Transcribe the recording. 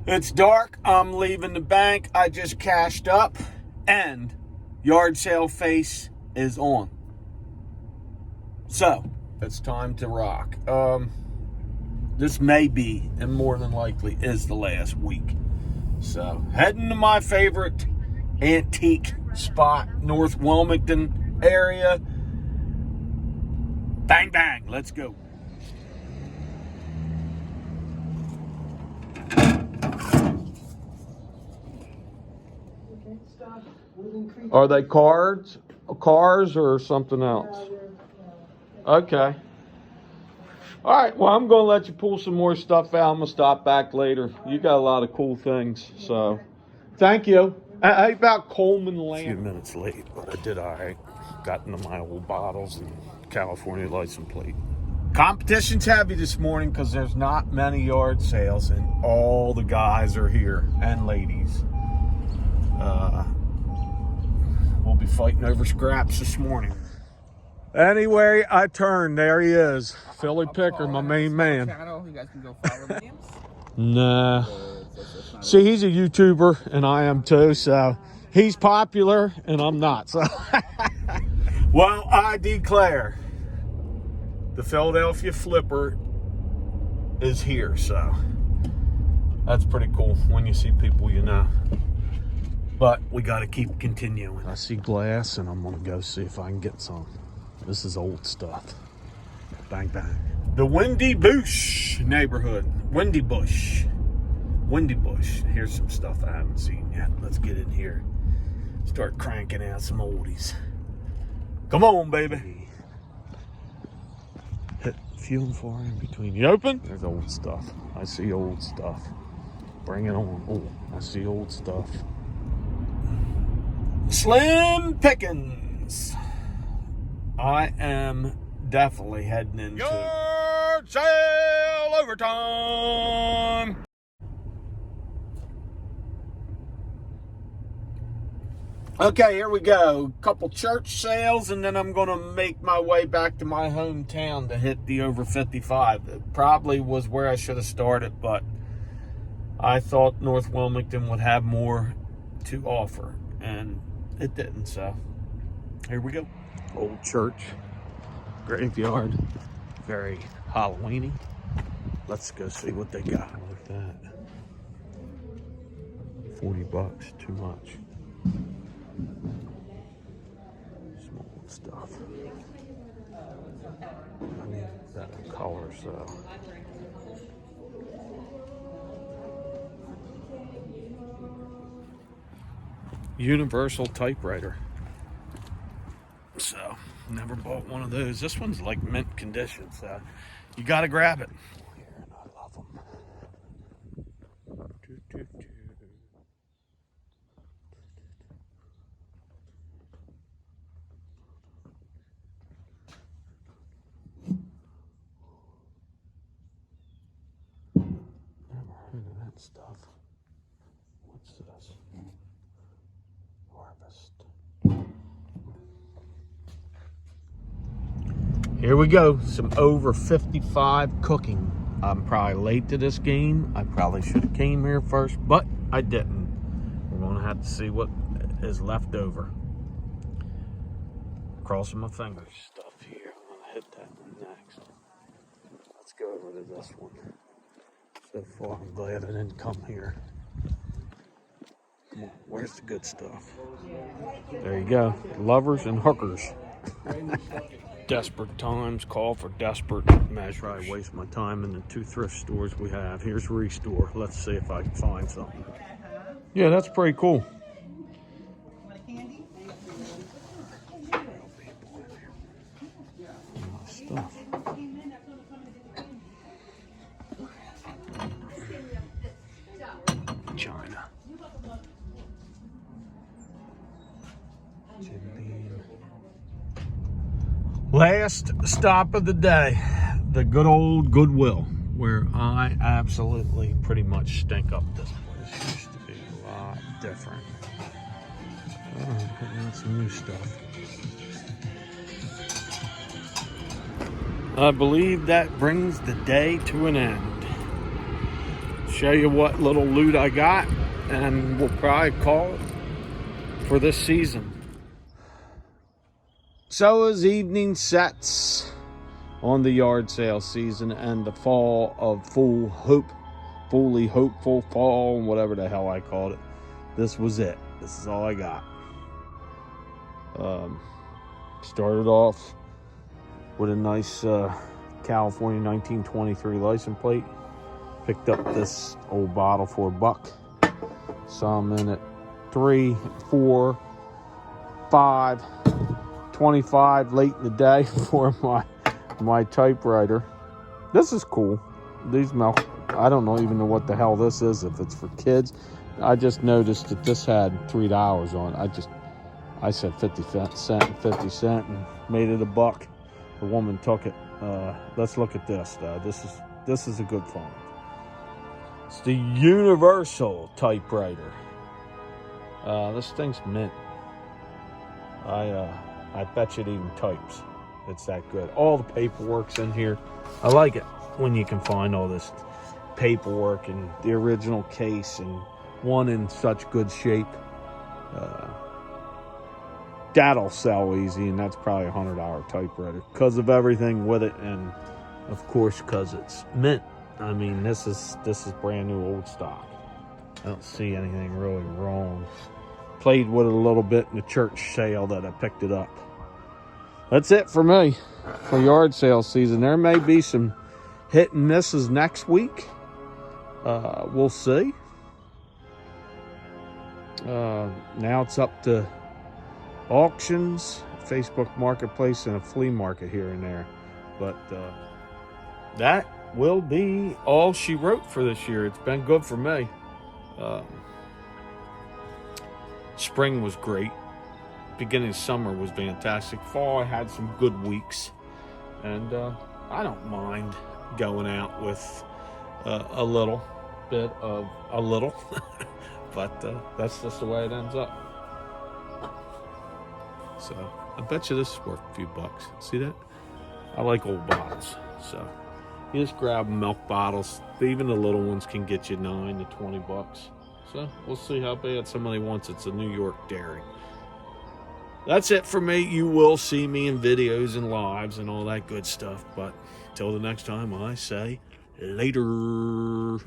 It's dark. I'm leaving the bank. I just cashed up and yard sale face is on. So it's time to rock. This may be, and more than likely is, the last week. So heading to my favorite antique spot, North Wilmington area. Bang, bang. Let's go. Are they cars or something else? Okay. All right, well, I'm going to let you pull some more stuff out. I'm going to stop back later. You got a lot of cool things, so thank you. How about Coleman Land? A few minutes late, but I did all right. Got into my old bottles and California license plate. Competition's heavy this morning because there's not many yard sales, and all the guys are here, and ladies. We'll be fighting over scraps this morning. Anyway, I turn. There he is. Philly Picker, my main man. You guys can go follow me. Nah. See, he's a YouTuber, and I am too, so he's popular, and I'm not. So, well, I declare the Philadelphia Flipper is here, so that's pretty cool when you see people you know. But we got to keep continuing. I see glass, and I'm going to go see if I can get some. This is old stuff. Bang, bang. The Windy Bush neighborhood. Windy Bush. Here's some stuff I haven't seen yet. Let's get in here. Start cranking out some oldies. Come on, baby. Hit few and far in between. You open? There's old stuff. I see old stuff. Bring it on. Oh, I see old stuff. Slim pickings. I am definitely heading into yard sale overtime. Okay, here we go. Couple church sales, and then I'm going to make my way back to my hometown to hit the over 55. It probably was where I should have started, but I thought North Wilmington would have more to offer, and it didn't, so here we go. Old church, graveyard, very Halloween-y. Let's go see what they got. Like that. $40, too much. Small stuff. I need better colors though. Universal typewriter. So, never bought one of those. This one's like mint condition, so you gotta grab it. Here, and I love them. Never heard of that stuff. What's this? Harvest. Here we go, some over 55 cooking. I'm probably late to this game. I probably should have came here first, but I didn't. We're gonna have to see what is left over. Crossing my fingers. Stuff here, I'm gonna hit that one next. Let's go over to this one. So far, I'm glad I didn't come here. Come on, where's the good stuff? There you go, lovers and hookers. Desperate times call for desperate measures. I waste my time in the two thrift stores we have. Here's Restore. Let's see if I can find something. Yeah, that's pretty cool. Stuff. China. Jim Beam. Last stop of the day, the good old Goodwill, where I absolutely pretty much stink up this place. Used to be a lot different. Oh, putting out some new stuff. I believe that brings the day to an end. show you what little loot I got, and we'll probably call it for this season. So as evening sets on the yard sale season and the fall of fully hopeful fall, whatever the hell I called it, this was it. This is all I got. Started off with a nice California 1923 license plate. Picked up this old bottle for $1. Some in it 3, 4, 5, 25 late in the day for my typewriter. This is cool. These milk, I don't even know what the hell this is, if it's for kids. I just noticed that this had $3 on it. I said 50 cent and 50 cent and made it $1. The woman took it. Let's look at this. This is a good find. It's the Universal typewriter. This thing's mint. I bet you it even types. It's that good. All the paperwork's in here. I like it when you can find all this paperwork and the original case and one in such good shape. That'll sell easy, and that's probably a $100 typewriter because of everything with it, and of course because it's mint. I mean, this is brand new old stock. I don't see anything really wrong. Played with it a little bit in the church sale that I picked it up. That's it for me for yard sale season. There may be some hit and misses next week. We'll see. Now it's up to auctions, Facebook Marketplace, and a flea market here and there. But that will be all she wrote for this year. It's been good for me. Spring was great. Beginning of summer was fantastic. Fall, I had some good weeks. And I don't mind going out with a little bit of a little. But that's just the way it ends up. So I bet you this is worth a few bucks. See that? I like old bottles. So you just grab milk bottles. Even the little ones can get you $9 to $20. So we'll see how bad somebody wants. It's a New York dairy. That's it for me. You will see me in videos and lives and all that good stuff. But till the next time, I say later.